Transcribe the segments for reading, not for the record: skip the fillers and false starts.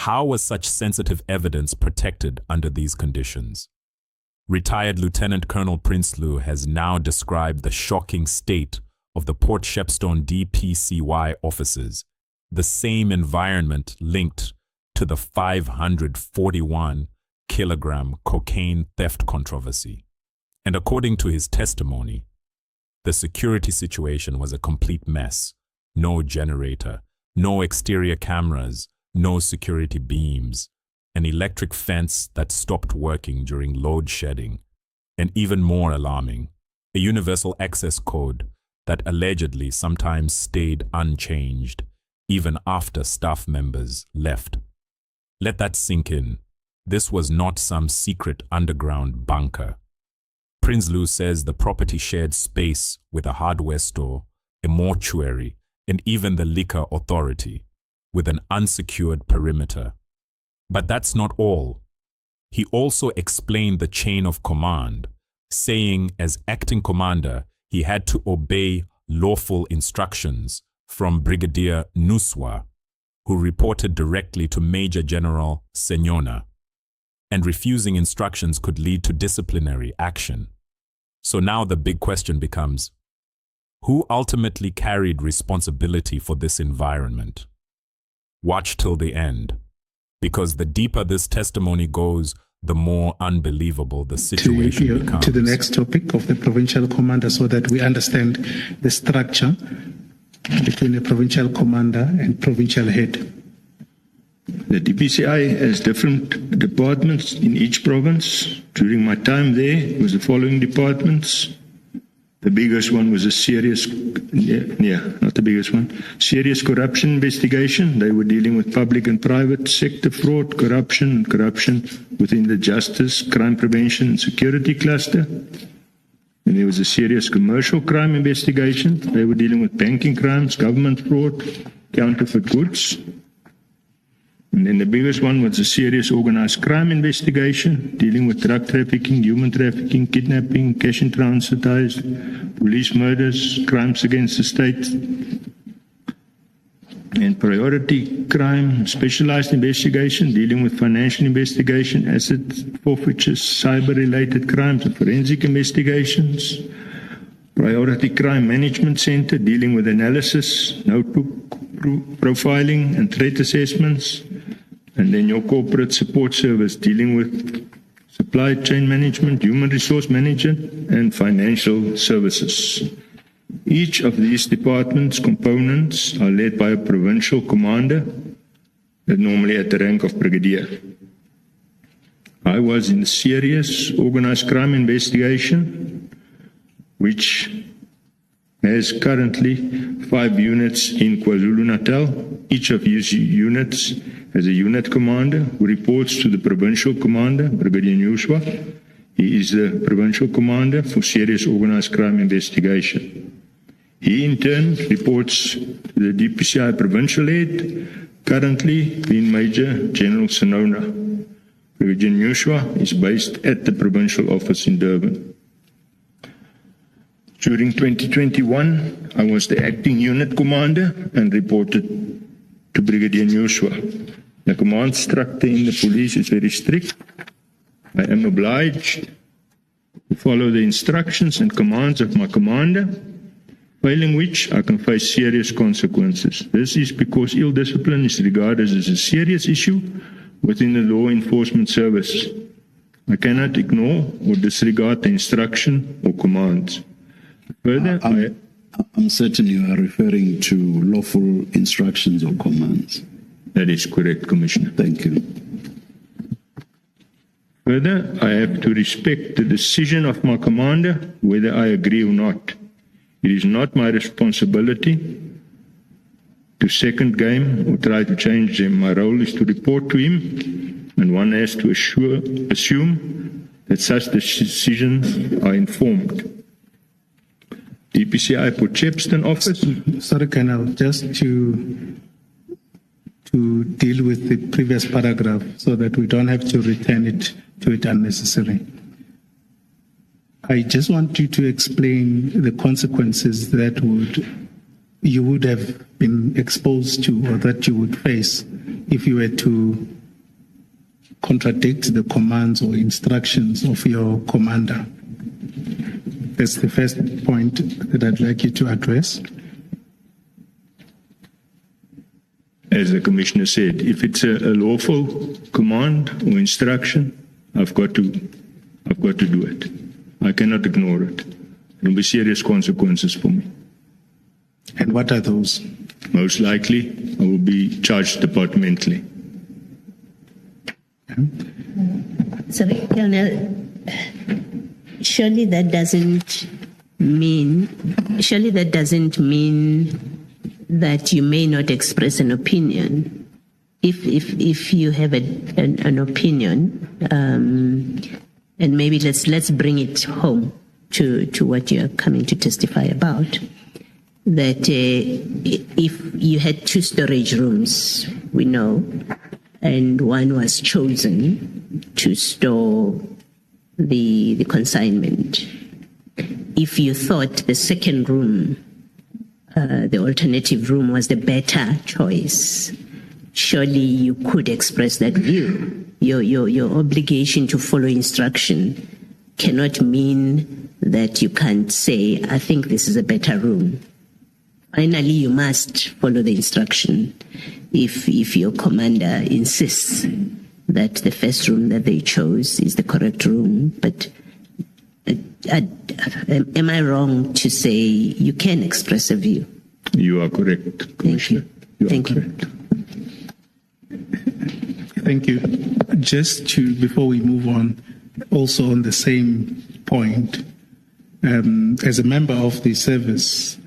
How was such sensitive evidence protected under these conditions? Retired Lieutenant Colonel Prinsloo has now described the shocking state of the Port Shepstone DPCY offices, the same environment linked to the 541-kilogram cocaine theft controversy. And according to his testimony, the security situation was a complete mess. No generator, no exterior cameras, no security beams, an electric fence that stopped working during load shedding, and even more alarming, a universal access code that allegedly sometimes stayed unchanged even after staff members left. Let that sink in. This was not some secret underground bunker. Prinsloo says the property shared space with a hardware store, a mortuary, and even the liquor authority, with an unsecured perimeter. But that's not all. He also explained the chain of command, saying as acting commander, he had to obey lawful instructions from Brigadier Nuswa, who reported directly to Major General Senyona, and refusing instructions could lead to disciplinary action. So now the big question becomes, who ultimately carried responsibility for this environment? Watch till the end, because the deeper this testimony goes, the more unbelievable the situation becomes. To the next topic of the provincial commander, so that we understand the structure between the provincial commander and provincial head. The DPCI has different departments in each province. During my time there, it was the following departments. The biggest one was a serious corruption investigation. They were dealing with public and private sector fraud, corruption within the justice, crime prevention and security cluster. And there was a serious commercial crime investigation. They were dealing with banking crimes, government fraud, counterfeit goods. And then the biggest one was a serious organized crime investigation, dealing with drug trafficking, human trafficking, kidnapping, cash in transit, police murders, crimes against the state, and priority crime, specialized investigation, dealing with financial investigation, asset forfeitures, cyber-related crimes, and forensic investigations. Priority Crime Management Center, dealing with analysis, notebook profiling, and threat assessments. And then your corporate support service, dealing with supply chain management, human resource management, and financial services. Each of these departments' components are led by a provincial commander, that normally at the rank of brigadier. I was in serious organized crime investigation, which has currently 5 units in KwaZulu-Natal. Each of these units has a unit commander who reports to the provincial commander, Brigadier Nuswa. He is the provincial commander for serious organized crime investigation. He in turn reports to the DPCI provincial head, currently being Major General Senyona. Brigadier Nuswa is based at the provincial office in Durban. During 2021, I was the acting unit commander and reported to Brigadier Nuswa. The command structure in the police is very strict. I am obliged to follow the instructions and commands of my commander, failing which I can face serious consequences. This is because ill discipline is regarded as a serious issue within the law enforcement service. I cannot ignore or disregard the instruction or commands. Further, I'm certain you are referring to lawful instructions or commands. That is correct, Commissioner. Thank you. Further, I have to respect the decision of my commander, whether I agree or not. It is not my responsibility to second game or try to change them. My role is to report to him, and one has to assume that such decisions are informed. DPCI Port Shepstone office. Sorry, Colonel, just to deal with the previous paragraph so that we don't have to return it to it unnecessarily. I just want you to explain the consequences that you would have been exposed to or that you would face if you were to contradict the commands or instructions of your commander? That's the first point that I'd like you to address. As the Commissioner said, if it's a lawful command or instruction, I've got to do it. I cannot ignore it. There will be serious consequences for me. And what are those? Most likely, I will be charged departmentally. Sorry, Colonel. Surely that doesn't mean that you may not express an opinion. If you have an opinion, and maybe let's bring it home to what you're coming to testify about. That if you had 2 storage rooms, we know, and one was chosen to store the consignment. If you thought the second room, the alternative room, was the better choice, surely you could express that view. Your obligation to follow instruction cannot mean that you can't say, I think this is a better room. Finally, you must follow the instruction if your commander insists that the first room that they chose is the correct room. But am I wrong to say you can express a view? You are correct, Commissioner. Thank you. Thank you. Just before we move on, also on the same point, as a member of the service,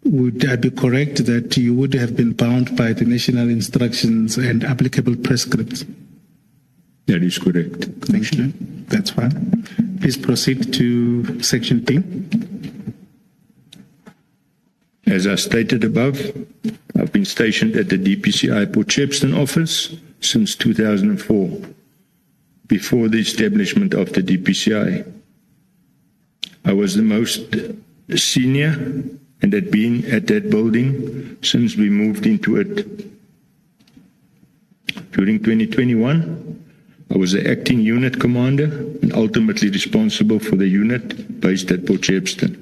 would I be correct that you would have been bound by the national instructions and applicable prescripts? That is correct. Thank you. That's fine. Please proceed to Section P. As I stated above, I've been stationed at the DPCI Port Shepstone office since 2004, before the establishment of the DPCI. I was the most senior and had been at that building since we moved into it. During 2021, I was the acting unit commander and ultimately responsible for the unit based at Port Shepstone.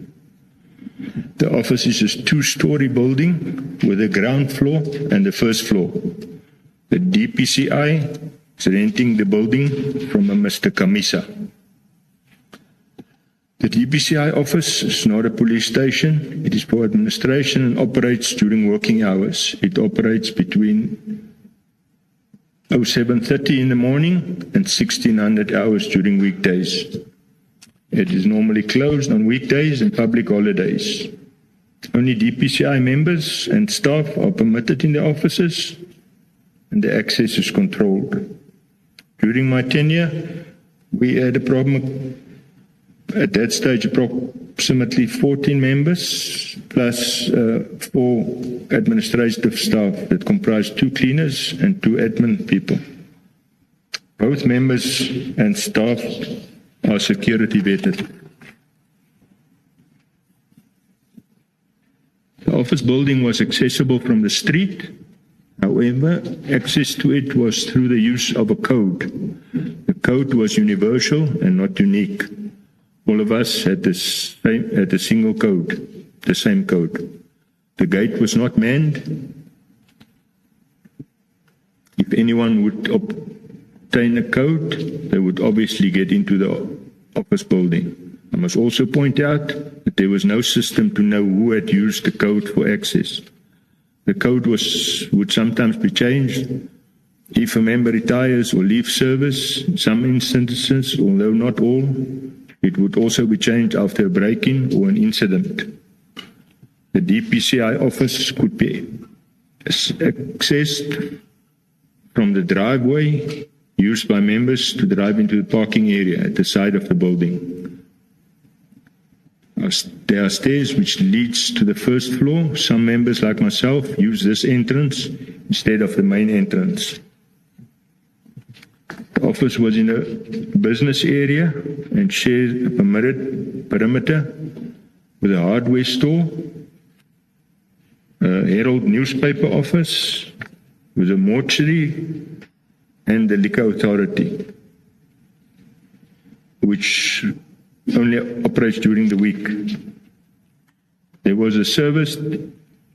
The office is a 2-story building with a ground floor and the first floor. The DPCI is renting the building from a Mr. Kamisa. The DPCI office is not a police station. It is for administration and operates during working hours. It operates between 07:30 in the morning and 1600 hours during weekdays. It is normally closed on weekdays and public holidays. Only DPCI members and staff are permitted in the offices, and the access is controlled. During my tenure, we had a problem. At that stage, approximately 14 members plus 4 administrative staff that comprised 2 cleaners and 2 admin people. Both members and staff are security vetted. The office building was accessible from the street. However, access to it was through the use of a code. The code was universal and not unique. All of us had a single code, the same code. The gate was not manned. If anyone would obtain a code, they would obviously get into the office building. I must also point out that there was no system to know who had used the code for access. The code would sometimes be changed if a member retires or leaves service. In some instances, although not all, it would also be changed after a break-in or an incident. The DPCI office could be accessed from the driveway used by members to drive into the parking area at the side of the building. There are stairs which leads to the first floor. Some members, like myself, use this entrance instead of the main entrance. The office was in a business area and shared a perimeter with a hardware store, a Herald newspaper office, was a mortuary and the liquor authority, which only operates during the week. There was a serviced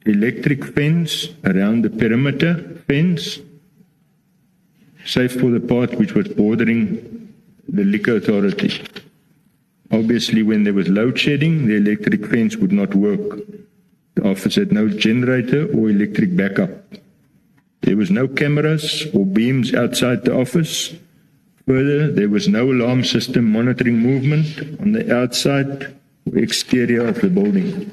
electric fence around the perimeter fence, save for the part which was bordering the liquor authority. Obviously, when there was load shedding, the electric fence would not work. The office had no generator or electric backup. There was no cameras or beams outside the office. Further, there was no alarm system monitoring movement on the outside or exterior of the building.